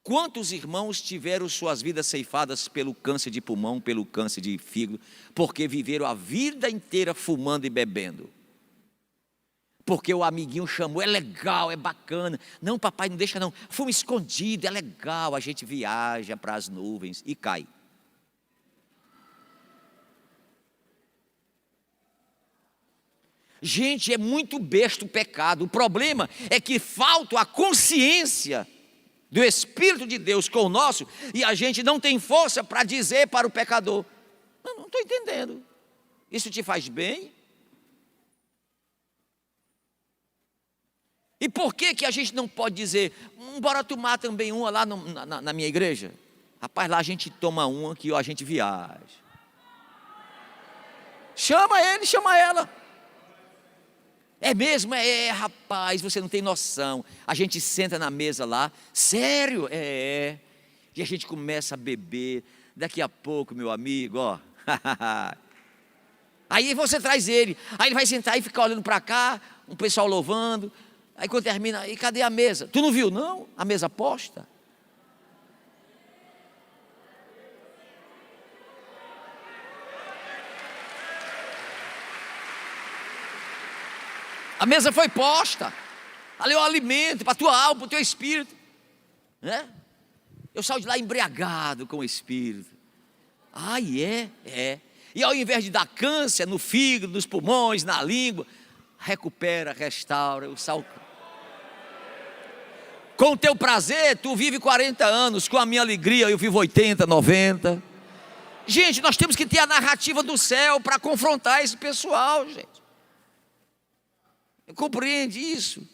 Quantos irmãos tiveram suas vidas ceifadas pelo câncer de pulmão, pelo câncer de fígado, porque viveram a vida inteira fumando e bebendo? Porque o amiguinho chamou, é legal, é bacana. Não, papai, não deixa não. Fuma escondido, é legal. A gente viaja para as nuvens e cai. Gente, é muito besta o pecado. O problema é que falta a consciência do Espírito de Deus com o nosso, e a gente não tem força para dizer para o pecador: não estou entendendo, isso te faz bem? E por que a gente não pode dizer, bora tomar também uma lá na minha igreja? Rapaz, lá a gente toma uma que a gente viaja. Chama ele, chama ela. É mesmo? Rapaz, você não tem noção. A gente senta na mesa lá, sério? E a gente começa a beber. Daqui a pouco, meu amigo, ó. Aí você traz ele. Aí ele vai sentar e ficar olhando para cá, um pessoal louvando. Aí quando termina, e cadê a mesa? Tu não viu, não? A mesa posta. A mesa foi posta. Ali é o alimento para a tua alma, para o teu espírito, né? Eu saio de lá embriagado com o espírito. É. E ao invés de dar câncer no fígado, nos pulmões, na língua, recupera, restaura o sal. Com o teu prazer, tu vive 40 anos, com a minha alegria eu vivo 80, 90. Gente, nós temos que ter a narrativa do céu para confrontar esse pessoal, gente. Compreende isso?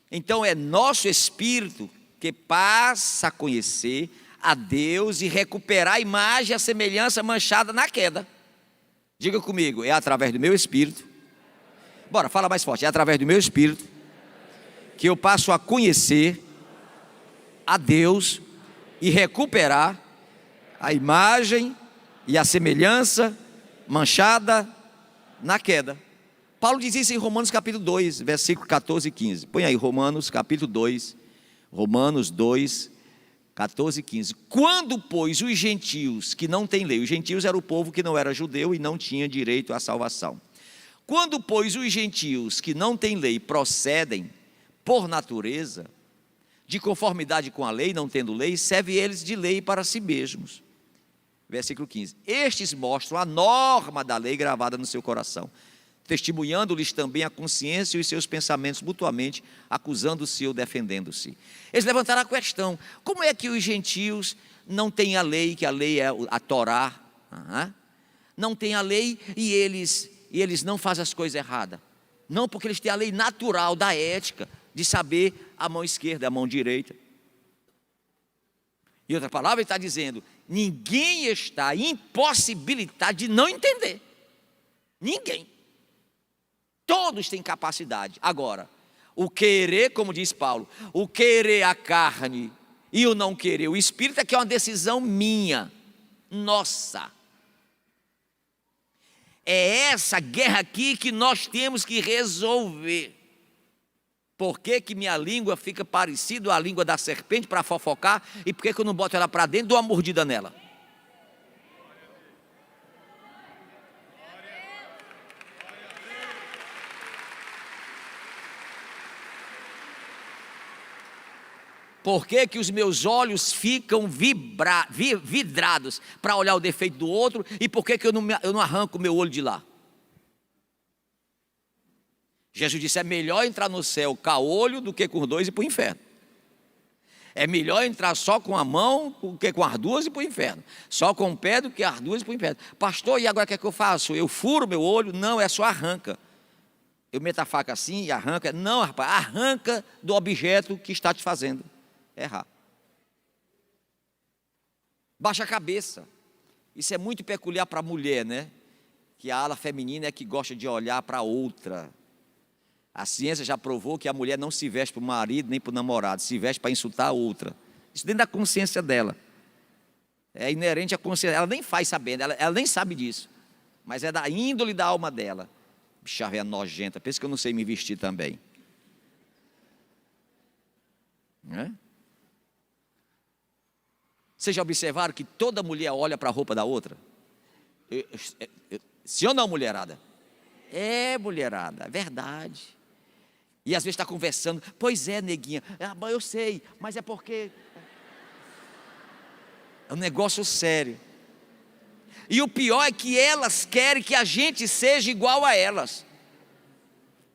Então é nosso espírito que passa a conhecer a Deus e recuperar a imagem e a semelhança manchada na queda. Diga comigo, é através do meu espírito. Bora, fala mais forte. É através do meu espírito que eu passo a conhecer a Deus e recuperar a imagem e a semelhança manchada na queda. Paulo diz isso em Romanos capítulo 2, versículo 14 e 15. Põe aí Romanos capítulo 2, Romanos 2, 14 e 15. Quando, pois, os gentios que não têm lei, os gentios era o povo que não era judeu e não tinha direito à salvação. Quando, pois, os gentios que não têm lei procedem por natureza, de conformidade com a lei, não tendo lei, serve eles de lei para si mesmos. Versículo 15. Estes mostram a norma da lei gravada no seu coração, testemunhando-lhes também a consciência e os seus pensamentos mutuamente, acusando-se ou defendendo-se. Eles levantaram a questão: como é que os gentios não têm a lei, que a lei é a Torá, não têm a lei e eles não fazem as coisas erradas? Não, porque eles têm a lei natural da ética, de saber a mão esquerda, a mão direita. E outra palavra, ele está dizendo, ninguém está impossibilitado de não entender. Ninguém. Todos têm capacidade. Agora, o querer, como diz Paulo, o querer a carne e o não querer o espírito é que é uma decisão minha, nossa. É essa guerra aqui que nós temos que resolver. Por que minha língua fica parecida à língua da serpente para fofocar? E por que eu não boto ela para dentro e dou uma mordida nela? Por que os meus olhos ficam vidrados para olhar o defeito do outro? E por que eu não arranco o meu olho de lá? Jesus disse, é melhor entrar no céu caolho do que com os dois e para o inferno. É melhor entrar só com a mão do que com as duas e para o inferno. Só com o pé do que as duas e para o inferno. Pastor, e agora o que é que eu faço? Eu furo meu olho? Não, é só arranca. Eu meto a faca assim e arranca. Não, rapaz, arranca do objeto que está te fazendo errar. Baixa a cabeça. Isso é muito peculiar para a mulher, né? Que a ala feminina é que gosta de olhar para outra. A ciência já provou que a mulher não se veste para o marido nem para o namorado, se veste para insultar a outra. Isso dentro da consciência dela. É inerente à consciência. Ela nem faz sabendo, ela nem sabe disso. Mas é da índole da alma dela. Bicha véia nojenta, pensa que eu não sei me vestir também. Né? Vocês já observaram que toda mulher olha para a roupa da outra? Sim ou não, mulherada? É, mulherada, é verdade. E às vezes está conversando, pois é, neguinha, eu sei, mas é porque... É um negócio sério. E o pior é que elas querem que a gente seja igual a elas.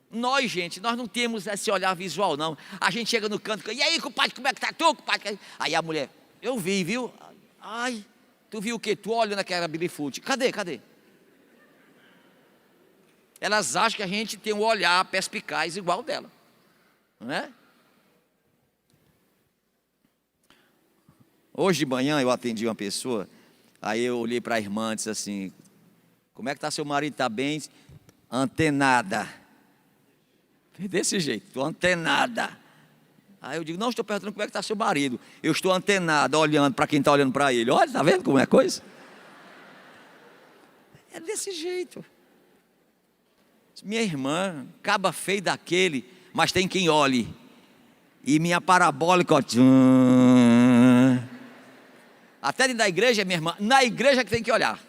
Nós, gente, nós não temos esse olhar visual, não. A gente chega no canto, e aí, compadre, como é que tá tu, compadre? Aí a mulher, eu vi, viu? Ai, tu viu o quê? Tu olha naquela bilifute. Cadê? Elas acham que a gente tem um olhar perspicaz igual dela. Não é? Hoje de manhã eu atendi uma pessoa, aí eu olhei para a irmã e disse assim: como é que está seu marido? Está bem? Antenada. Desse jeito, estou antenada. Aí eu digo: não, estou perguntando como é que está seu marido. Eu estou antenada, olhando para quem está olhando para ele. Olha, está vendo como é a coisa? É desse jeito. Minha irmã, caba feio daquele, mas tem quem olhe. E minha parabólica, ó, até dentro da igreja, minha irmã, na igreja que tem que olhar.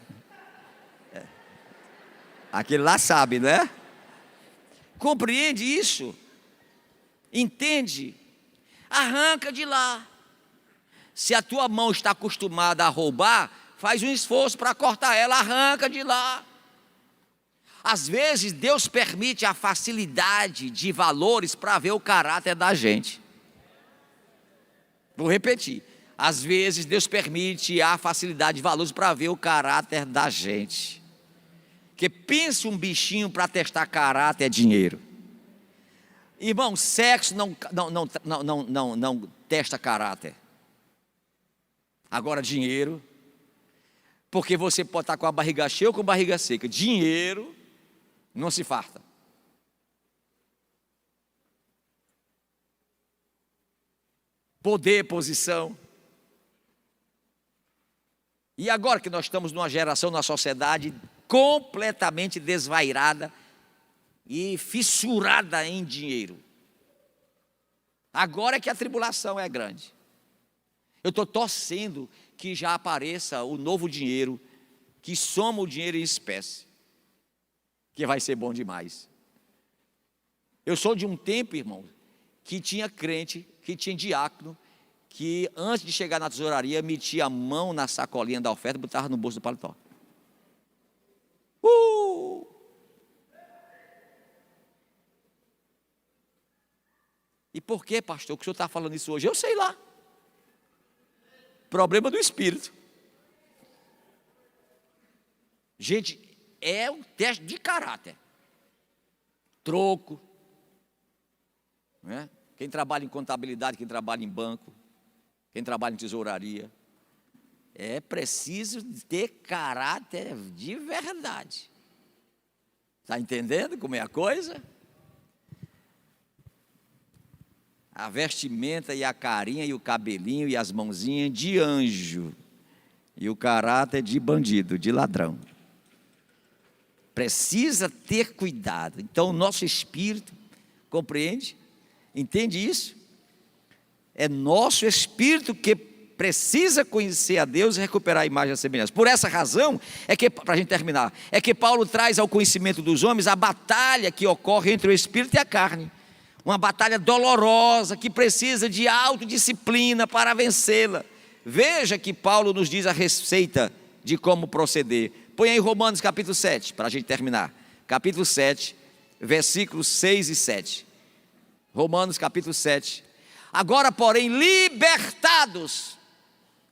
Aquele lá sabe, né? Compreende isso? Entende? Arranca de lá. Se a tua mão está acostumada a roubar, faz um esforço para cortar ela, arranca de lá. Às vezes Deus permite a facilidade de valores para ver o caráter da gente. Vou repetir. Às vezes Deus permite a facilidade de valores para ver o caráter da gente. Porque pensa um bichinho para testar caráter é dinheiro. Irmão, sexo não testa caráter. Agora dinheiro, porque você pode estar com a barriga cheia ou com a barriga seca. Dinheiro não se farta. Poder, posição. E agora que nós estamos numa geração, numa sociedade completamente desvairada e fissurada em dinheiro. Agora é que a tribulação é grande. Eu estou torcendo que já apareça o novo dinheiro, que soma o dinheiro em espécie, que vai ser bom demais. Eu sou de um tempo, irmão, que tinha crente, que tinha diácono, que antes de chegar na tesouraria, metia a mão na sacolinha da oferta e botava no bolso do paletó. E por que, pastor, que o senhor está falando isso hoje? Eu sei lá. Problema do espírito. Gente, é um teste de caráter. Troco. Né? Quem trabalha em contabilidade, quem trabalha em banco, quem trabalha em tesouraria. É preciso ter caráter de verdade. Está entendendo como é a coisa? A vestimenta e a carinha e o cabelinho e as mãozinhas de anjo. E o caráter de bandido, de ladrão. Precisa ter cuidado. Então o nosso espírito, compreende? Entende isso? É nosso espírito que precisa conhecer a Deus e recuperar a imagem e a semelhança. Por essa razão, é que, para a gente terminar, é que Paulo traz ao conhecimento dos homens a batalha que ocorre entre o espírito e a carne. Uma batalha dolorosa que precisa de autodisciplina para vencê-la. Veja que Paulo nos diz a receita de como proceder. Põe aí Romanos capítulo 7, para a gente terminar. Capítulo 7, versículos 6 e 7. Romanos capítulo 7. Agora, porém, libertados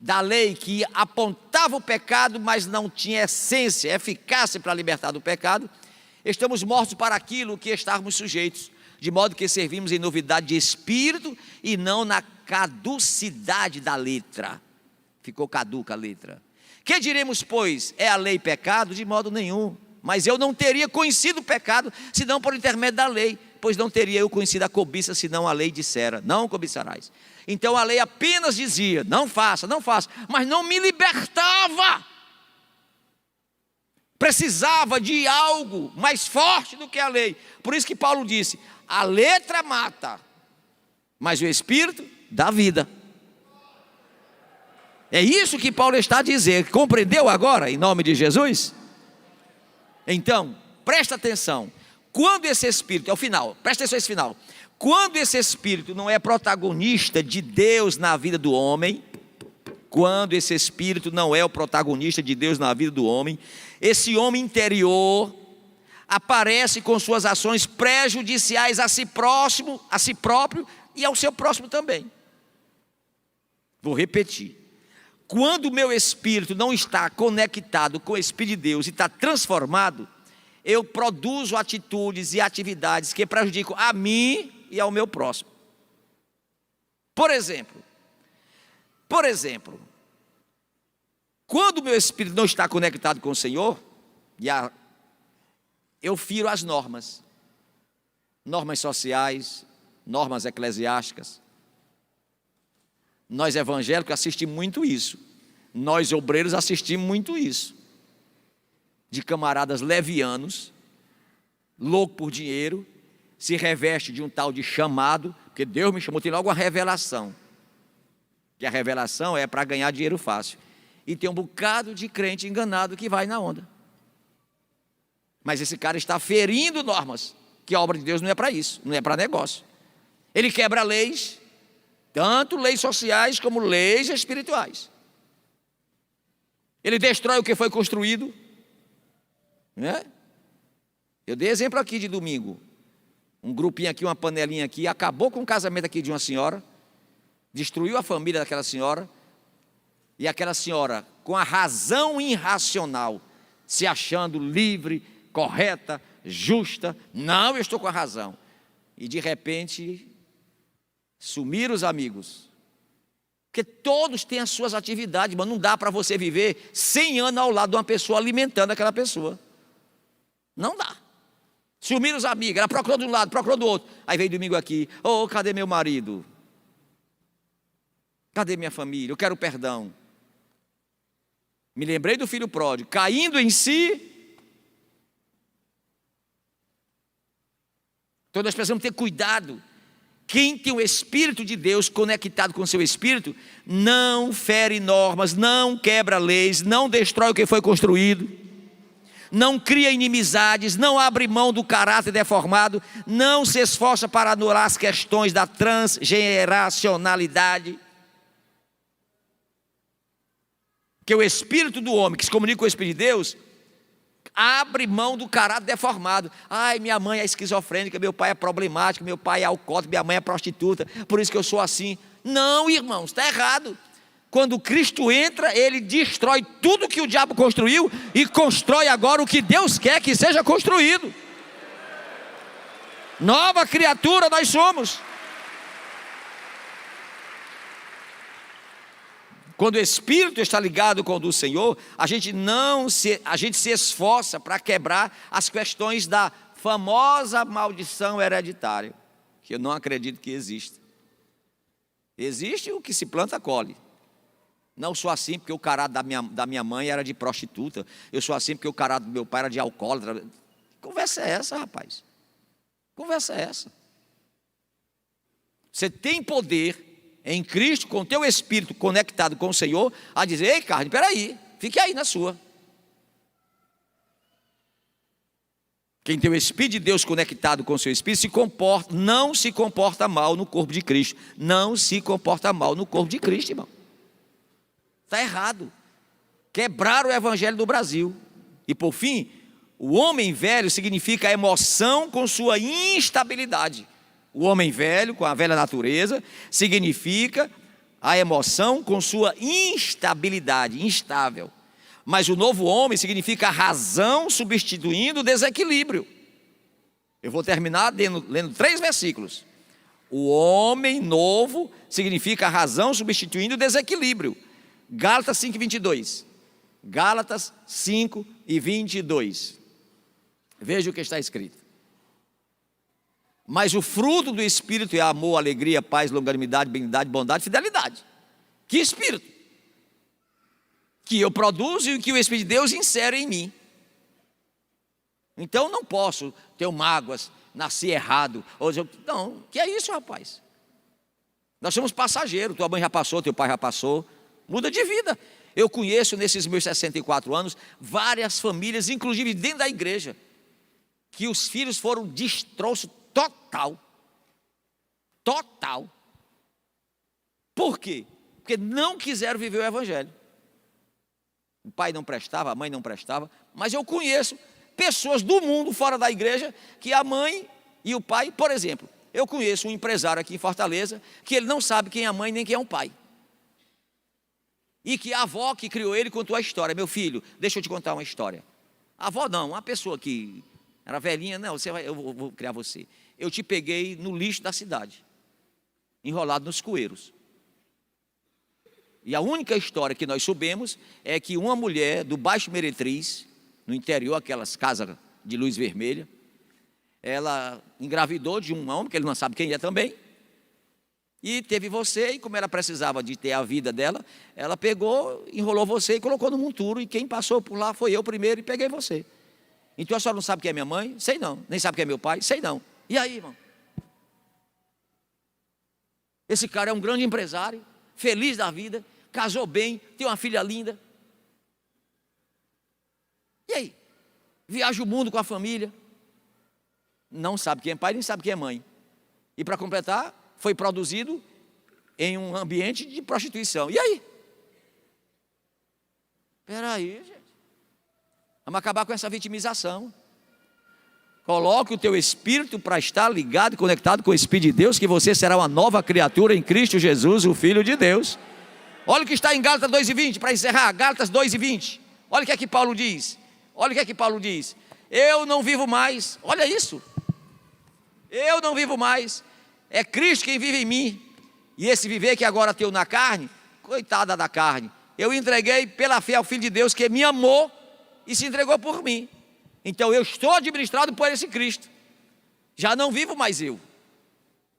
da lei que apontava o pecado, mas não tinha essência, eficácia para libertar do pecado, estamos mortos para aquilo que estávamos sujeitos, de modo que servimos em novidade de espírito e não na caducidade da letra. Ficou caduca a letra. Que diremos, pois? É a lei pecado? De modo nenhum. Mas eu não teria conhecido o pecado, senão por intermédio da lei, pois não teria eu conhecido a cobiça, senão a lei dissera: não cobiçarás. Então a lei apenas dizia: não faça, não faça, mas não me libertava. Precisava de algo mais forte do que a lei. Por isso que Paulo disse: a letra mata, mas o Espírito dá vida. É isso que Paulo está a dizer. Compreendeu agora, em nome de Jesus? Então, presta atenção. Quando esse Espírito, é o final, presta atenção a esse final. Quando esse Espírito não é protagonista de Deus na vida do homem, quando esse Espírito não é o protagonista de Deus na vida do homem, esse homem interior aparece com suas ações prejudiciais a si próximo, a si próprio e ao seu próximo também. Vou repetir. Quando o meu espírito não está conectado com o Espírito de Deus e está transformado, eu produzo atitudes e atividades que prejudicam a mim e ao meu próximo. Por exemplo, Por exemplo, quando o meu espírito não está conectado com o Senhor, eu firo as normas sociais, normas eclesiásticas. Nós evangélicos assistimos muito isso. Nós obreiros assistimos muito isso. De camaradas levianos, louco por dinheiro, se reveste de um tal de chamado, porque Deus me chamou, tem logo uma revelação. Que a revelação é para ganhar dinheiro fácil. E tem um bocado de crente enganado que vai na onda. Mas esse cara está ferindo normas, que a obra de Deus não é para isso, não é para negócio. Ele quebra leis, tanto leis sociais como leis espirituais. Ele destrói o que foi construído, né? Eu dei exemplo aqui de domingo. Um grupinho aqui, uma panelinha aqui, acabou com o casamento aqui de uma senhora, destruiu a família daquela senhora, e aquela senhora, com a razão irracional, se achando livre, correta, justa, não, eu estou com a razão. E de repente, sumiram os amigos. Porque todos têm as suas atividades, mas não dá para você viver 100 anos ao lado de uma pessoa alimentando aquela pessoa. Não dá. Sumiram os amigos, ela procurou de um lado, procurou do outro. Aí veio domingo aqui, cadê meu marido? Cadê minha família? Eu quero perdão. Me lembrei do filho pródigo, caindo em si. Então nós precisamos ter cuidado. Quem tem o Espírito de Deus conectado com o seu Espírito, não fere normas, não quebra leis, não destrói o que foi construído, não cria inimizades, não abre mão do caráter deformado, não se esforça para anular as questões da transgeracionalidade. Que o Espírito do homem que se comunica com o Espírito de Deus abre mão do caráter deformado. Ai, minha mãe é esquizofrênica, meu pai é problemático, meu pai é alcoólatra, minha mãe é prostituta, por isso que eu sou assim. Não, irmãos, está errado. Quando Cristo entra, Ele destrói tudo que o diabo construiu e constrói agora o que Deus quer que seja construído. Nova criatura nós somos. Quando o Espírito está ligado com o do Senhor, a gente se esforça para quebrar as questões da famosa maldição hereditária, que eu não acredito que exista. Existe o que se planta, colhe. Não sou assim porque o caráter da minha mãe era de prostituta, eu sou assim porque o caráter do meu pai era de alcoólatra. Conversa é essa, rapaz? Conversa é essa? Você tem poder em Cristo, com o teu espírito conectado com o Senhor, a dizer: ei, carne, peraí, fique aí na sua. Quem tem o Espírito de Deus conectado com o seu Espírito não se comporta mal no corpo de Cristo. Não se comporta mal no corpo de Cristo, irmão. Está errado. Quebrar o evangelho do Brasil. E por fim, o homem velho significa a emoção com sua instabilidade. O homem velho, com a velha natureza, significa a emoção com sua instabilidade, instável. Mas o novo homem significa a razão substituindo o desequilíbrio. Eu vou terminar lendo 3 versículos. O homem novo significa a razão substituindo o desequilíbrio. Gálatas 5:22. Gálatas 5:22. Veja o que está escrito. Mas o fruto do Espírito é amor, alegria, paz, longanimidade, benignidade, bondade, fidelidade. Que Espírito? Que eu produzo e que o Espírito de Deus insere em mim. Então não posso ter mágoas, nascer errado. Não, que é isso, rapaz? Nós somos passageiros, tua mãe já passou, teu pai já passou. Muda de vida. Eu conheço nesses meus 64 anos várias famílias, inclusive dentro da igreja, que os filhos foram destroço total. Total. Por quê? Porque não quiseram viver o evangelho. O pai não prestava, a mãe não prestava, mas eu conheço pessoas do mundo fora da igreja que a mãe e o pai, por exemplo, eu conheço um empresário aqui em Fortaleza que ele não sabe quem é a mãe nem quem é o pai. E que a avó que criou ele contou a história. Meu filho, deixa eu te contar uma história. A avó não, uma pessoa que era velhinha, não, eu vou criar você. Eu te peguei no lixo da cidade, enrolado nos cueiros. E a única história que nós soubemos é que uma mulher do Baixo Meretriz, no interior, aquelas casas de luz vermelha, ela engravidou de um homem, que ele não sabe quem é também, e teve você, e como ela precisava de ter a vida dela, ela pegou, enrolou você e colocou no monturo, e quem passou por lá foi eu primeiro e peguei você. Então a senhora não sabe quem é minha mãe? Sei não. Nem sabe quem é meu pai? Sei não. E aí, irmão? Esse cara é um grande empresário, feliz da vida, casou bem, tem uma filha linda. E aí? Viaja o mundo com a família, não sabe quem é pai, nem sabe quem é mãe. E para completar, foi produzido em um ambiente de prostituição. E aí? Espera aí, gente. Vamos acabar com essa vitimização. Coloque o teu espírito para estar ligado e conectado com o Espírito de Deus, que você será uma nova criatura em Cristo Jesus, o Filho de Deus. Olha o que está em Gálatas 2:20, para encerrar, Gálatas 2:20. Olha o que é que Paulo diz. Olha o que é que Paulo diz. Eu não vivo mais, olha isso. Eu não vivo mais, é Cristo quem vive em mim. E esse viver que agora tenho na carne, coitada da carne, eu entreguei pela fé ao Filho de Deus que me amou e se entregou por mim. Então eu estou administrado por esse Cristo. Já não vivo mais eu,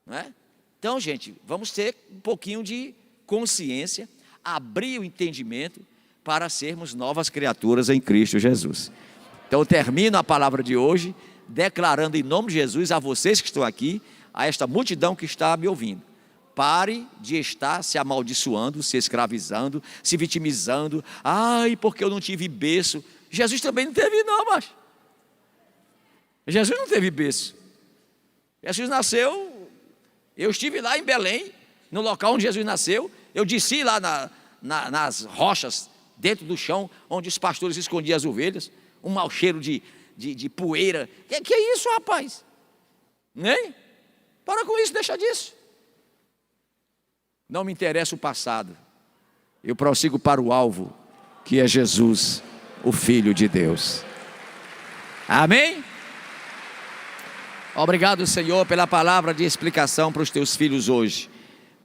não é? Então, gente, vamos ter um pouquinho de consciência, abrir o entendimento para sermos novas criaturas em Cristo Jesus. Então eu termino a palavra de hoje declarando em nome de Jesus a vocês que estão aqui, a esta multidão que está me ouvindo: pare de estar se amaldiçoando, se escravizando, se vitimizando. Ai, porque eu não tive berço. Jesus também não teve não, macho. Jesus não teve berço. Jesus nasceu, eu estive lá em Belém, no local onde Jesus nasceu. Eu desci lá nas rochas, dentro do chão, onde os pastores escondiam as ovelhas. Um mau cheiro de poeira. Que é isso, rapaz? Nem? Para com isso, deixa disso. Não me interessa o passado. Eu prossigo para o alvo, que é Jesus, o Filho de Deus. Amém? Obrigado, Senhor, pela palavra de explicação para os teus filhos hoje.